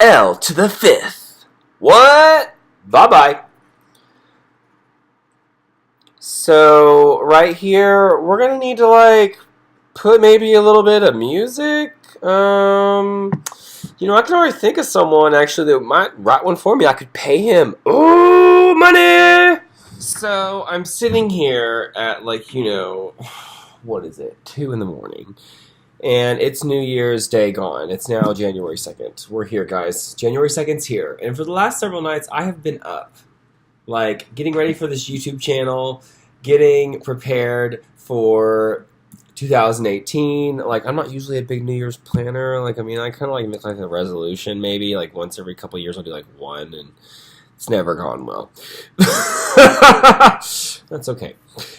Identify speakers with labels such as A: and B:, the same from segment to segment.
A: L to the 5th. What? Bye-bye. So, right here, we're going to need to, like, put maybe a little bit of music. I can already think of someone, actually, that might write one for me. I could pay him. Ooh, money! So, I'm sitting here at, what is it? 2 in the morning. And it's New Year's Day gone. It's now January 2nd. We're here, guys. January 2nd's here. And for the last several nights, I have been up. Like, getting ready for this YouTube channel, getting prepared for 2018. Like, I'm not usually a big New Year's planner. I kind of like make like a resolution maybe. Like, once every couple of years I'll do like one, and it's never gone well. That's okay.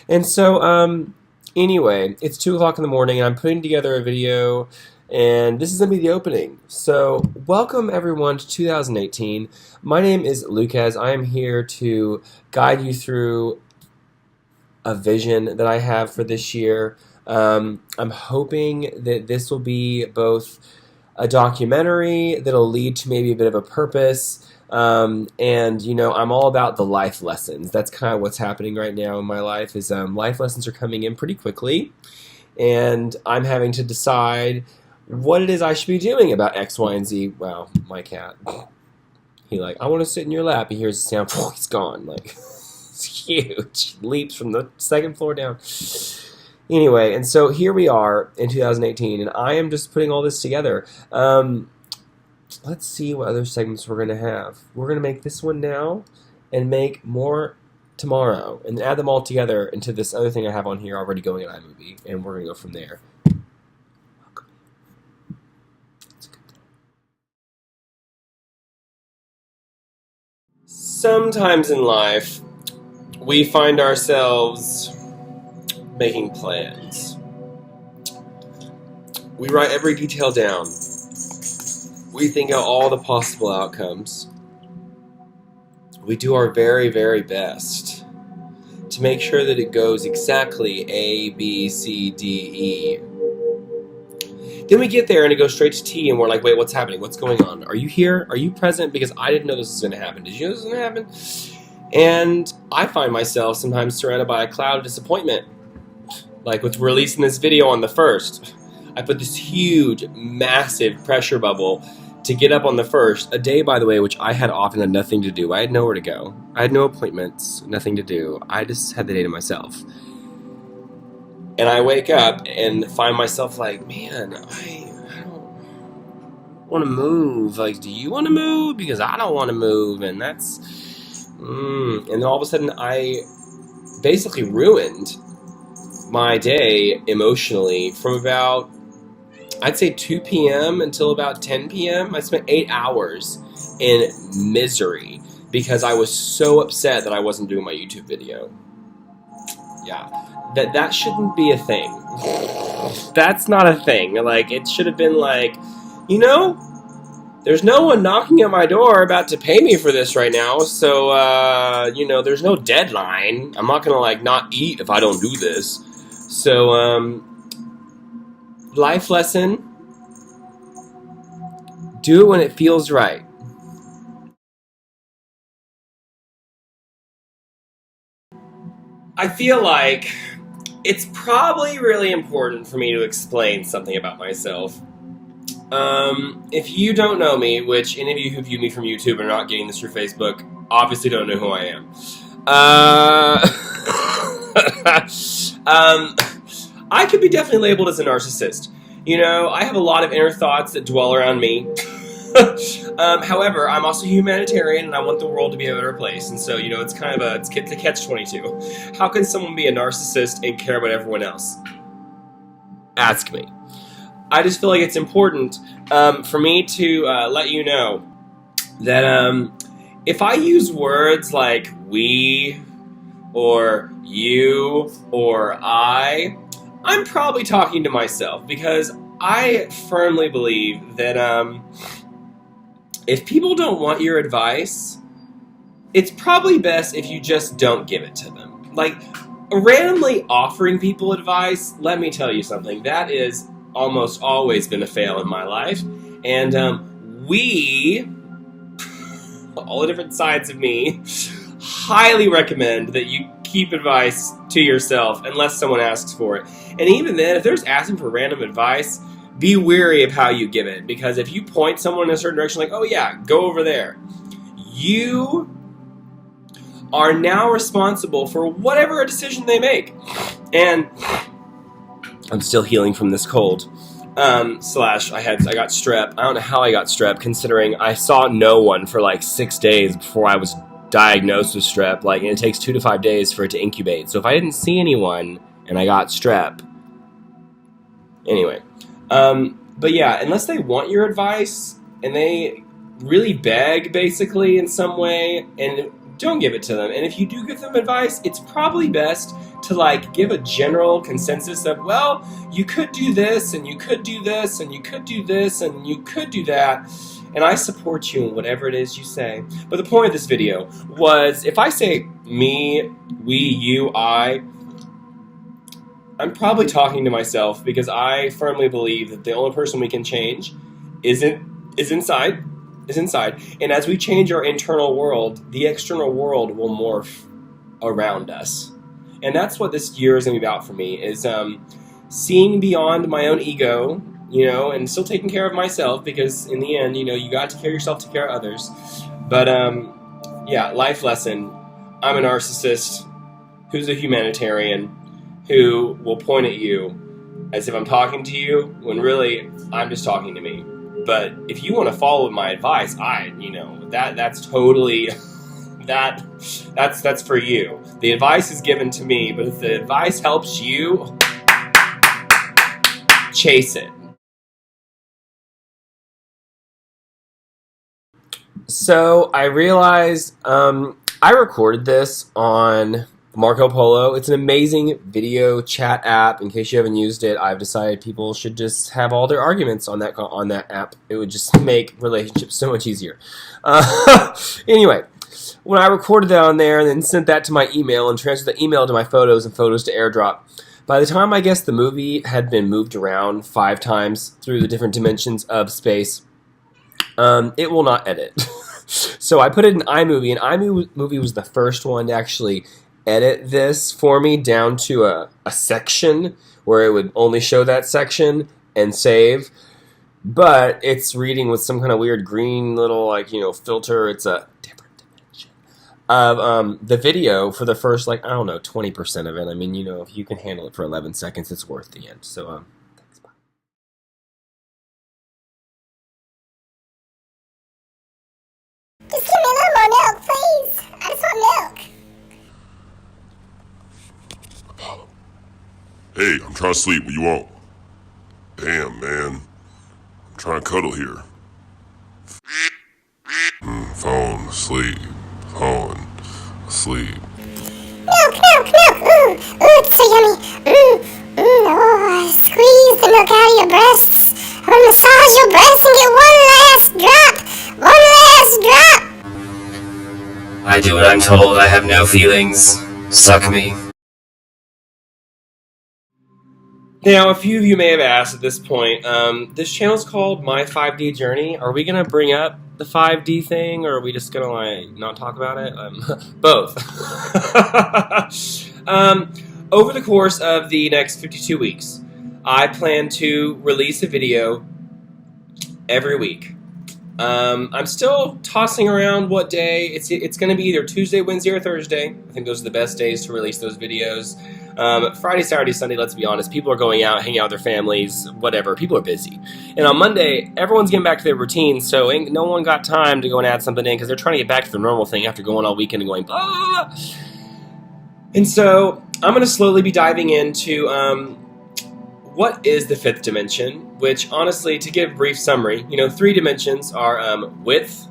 A: And so, anyway, it's 2 o'clock in the morning, and I'm putting together a video, and this is going to be the opening. So, welcome everyone to 2018. My name is Lucas. I am here to guide you through a vision that I have for this year. I'm hoping that this will be both a documentary that'll lead to maybe a bit of a purpose. And I'm all about the life lessons. That's kind of what's happening right now in my life is life lessons are coming in pretty quickly, and I'm having to decide what it is I should be doing about X, Y, and Z. Wow, my cat. I want to sit in your lap. He hears the sound. He's gone. It's huge. Leaps from the 2nd floor down. Anyway, and so here we are in 2018, and I am just putting all this together. Let's see what other segments we're going to have. We're going to make this one now and make more tomorrow and add them all together into this other thing I have on here already going in iMovie, and we're going to go from there. Sometimes in life, we find ourselves making plans. We write every detail down. We think out all the possible outcomes. We do our very, very best to make sure that it goes exactly A, B, C, D, E. Then we get there and it goes straight to T, and we're like, wait, what's happening? What's going on? Are you here? Are you present? Because I didn't know this was going to happen. Did you know this was going to happen? And I find myself sometimes surrounded by a cloud of disappointment. Like with releasing this video on the 1st. I put this huge, massive pressure bubble to get up on the 1st, a day, by the way, which I had off and had nothing to do. I had nowhere to go. I had no appointments, nothing to do. I just had the day to myself. And I wake up and find myself like, man, I don't want to move. Like, do you want to move? Because I don't want to move. And that's... And then all of a sudden, I basically ruined my day emotionally from about... I'd say 2 p.m. until about 10 p.m. I spent 8 hours in misery because I was so upset that I wasn't doing my YouTube video. Yeah, that shouldn't be a thing. That's not a thing. It should have been there's no one knocking at my door about to pay me for this right now, so, there's no deadline. I'm not gonna, not eat if I don't do this. So, life lesson, do it when it feels right. I feel like it's probably really important for me to explain something about myself. If you don't know me, which any of you who view me from YouTube and are not getting this through Facebook, obviously don't know who I am. I could be definitely labeled as a narcissist. I have a lot of inner thoughts that dwell around me. However, I'm also humanitarian, and I want the world to be a better place. And so, it's kind of it's a catch-22. How can someone be a narcissist and care about everyone else? Ask me. I just feel like it's important for me to let you know that if I use words like we, or you, or I'm probably talking to myself, because I firmly believe that if people don't want your advice, it's probably best if you just don't give it to them. Randomly offering people advice, let me tell you something, that is almost always been a fail in my life. And we all the different sides of me, highly recommend that you keep advice to yourself unless someone asks for it. And even then, if there's asking for random advice, be wary of how you give it. Because if you point someone in a certain direction, like, oh yeah, go over there, you are now responsible for whatever decision they make. And I'm still healing from this cold. I got strep. I don't know how I got strep, considering I saw no one for like 6 days before I was diagnosed with strep. And it takes 2 to 5 days for it to incubate. So if I didn't see anyone and I got strep, anyway. But yeah, unless they want your advice and they really beg, basically, in some way, and don't give it to them. And if you do give them advice, it's probably best to give a general consensus of, well, you could do this, and you could do this, and you could do this, and you could do that, and I support you in whatever it is you say. But the point of this video was, if I say me, we, you, I'm probably talking to myself, because I firmly believe that the only person we can change is inside. And as we change our internal world, the external world will morph around us. And that's what this year is going to be about for me, is seeing beyond my own ego, and still taking care of myself, because in the end, you got to take care of yourself, take care of others. But yeah, life lesson. I'm a narcissist who's a humanitarian who will point at you as if I'm talking to you, when really I'm just talking to me. But if you want to follow my advice, that's totally that's for you. The advice is given to me, but if the advice helps you, chase it. So I realized I recorded this on Marco Polo. It's an amazing video chat app. In case you haven't used it, I've decided people should just have all their arguments on that app. It would just make relationships so much easier. Anyway, when I recorded that on there and then sent that to my email and transferred the email to my photos and photos to AirDrop, by the time I guess the movie had been moved around 5 times through the different dimensions of space, it will not edit. So I put it in iMovie, and iMovie was the first one to actually edit this for me down to a section where it would only show that section and save. But it's reading with some kind of weird green little filter. It's a different dimension of the video for the first 20% of it. I mean, if you can handle it for 11 seconds, it's worth the end. So thanks. Bye.
B: Just give me a little more milk, please. I just want milk.
C: Hey, I'm trying to sleep. What you want? Damn, man. I'm trying to cuddle here. Phone, asleep. Phone, asleep.
B: Milk. Ooh, it's so yummy. Oh, squeeze the milk out of your breasts. I'm gonna massage your breasts and get one last drop.
D: I do what I'm told. I have no feelings. Suck me.
A: Now, a few of you may have asked at this point, this channel is called My 5D Journey. Are we going to bring up the 5D thing, or are we just going to not talk about it? Both. Over the course of the next 52 weeks, I plan to release a video every week. I'm still tossing around what day. It's going to be either Tuesday, Wednesday, or Thursday. I think those are the best days to release those videos. Friday, Saturday, Sunday, let's be honest, people are going out, hanging out with their families, whatever. People are busy. And on Monday, everyone's getting back to their routine, so no one got time to go and add something in because they're trying to get back to the normal thing after going all weekend and going blah, blah, blah. And so I'm going to slowly be diving into what is the 5th dimension, which honestly, to give a brief summary, 3 dimensions are width,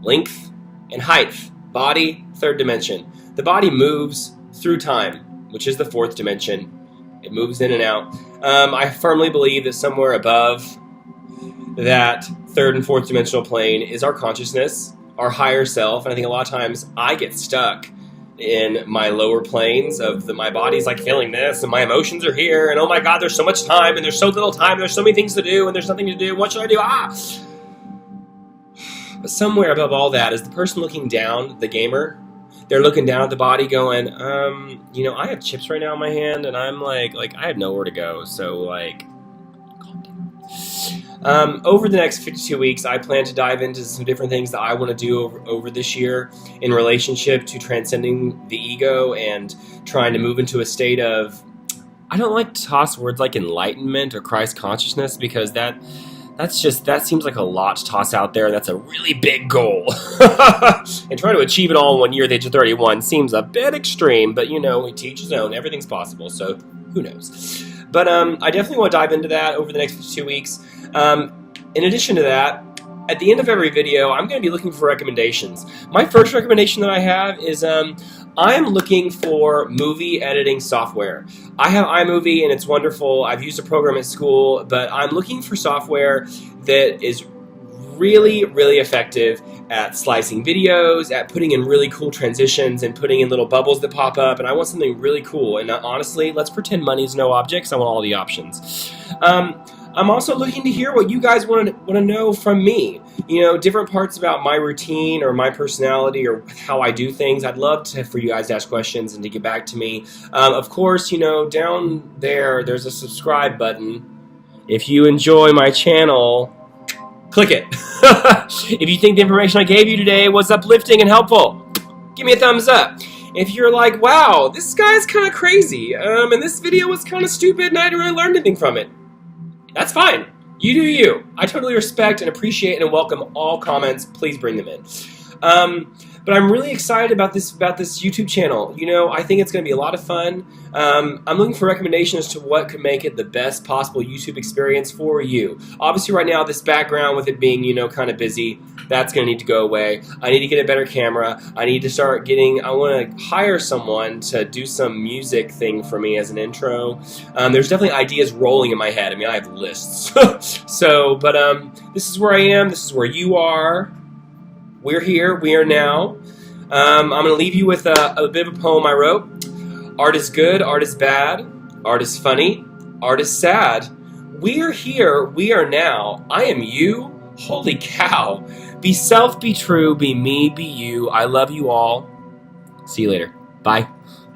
A: length, and height. Body, 3rd dimension. The body moves through time, which is the 4th dimension. It moves in and out. I firmly believe that somewhere above that 3rd and 4th dimensional plane is our consciousness, our higher self, and I think a lot of times I get stuck in my lower planes of my body's feeling this, and my emotions are here, and oh my god, there's so much time, and there's so little time, there's so many things to do, and there's nothing to do, what should I do? But somewhere above all that is the person looking down, the gamer. They're looking down at the body going, you know, I have chips right now in my hand, and I'm like I have nowhere to go, so, like, calm down. Over the next 52 weeks, I plan to dive into some different things that I want to do over this year in relationship to transcending the ego and trying to move into a state of, I don't like to toss words like enlightenment or Christ consciousness, because that seems like a lot to toss out there. That's a really big goal. And trying to achieve it all in 1 year at the age of 31 seems a bit extreme, but, you know, we teach his own. Everything's possible, so who knows. But I definitely want to dive into that over the next 52 weeks. In addition to that, at the end of every video, I'm going to be looking for recommendations. My first recommendation that I have is I'm looking for movie editing software. I have iMovie and it's wonderful. I've used a program at school, but I'm looking for software that is really, really effective at slicing videos, at putting in really cool transitions and putting in little bubbles that pop up, and I want something really cool. And honestly, let's pretend money is no object, 'cause I want all the options. I'm also looking to hear what you guys want to know from me. You know, different parts about my routine or my personality or how I do things. I'd love for you guys to ask questions and to get back to me. Of course, you know, down there's a subscribe button. If you enjoy my channel, click it. If you think the information I gave you today was uplifting and helpful, give me a thumbs up. If you're like, wow, this guy's kind of crazy, and this video was kind of stupid and I didn't really learn anything from it, that's fine. You do you. I totally respect and appreciate and welcome all comments. Please bring them in. But I'm really excited about this YouTube channel. You know, I think it's going to be a lot of fun. I'm looking for recommendations as to what could make it the best possible YouTube experience for you. Obviously, right now, this background with it being, you know, kind of busy, that's going to need to go away. I need to get a better camera. I need to start I want to hire someone to do some music thing for me as an intro. There's definitely ideas rolling in my head. I mean, I have lists. But this is where I am. This is where you are. We're here. We are now. I'm going to leave you with a bit of a poem I wrote. Art is good. Art is bad. Art is funny. Art is sad. We are here. We are now. I am you. Holy cow. Be self, be true, be me, be you. I love you all. See you later. Bye.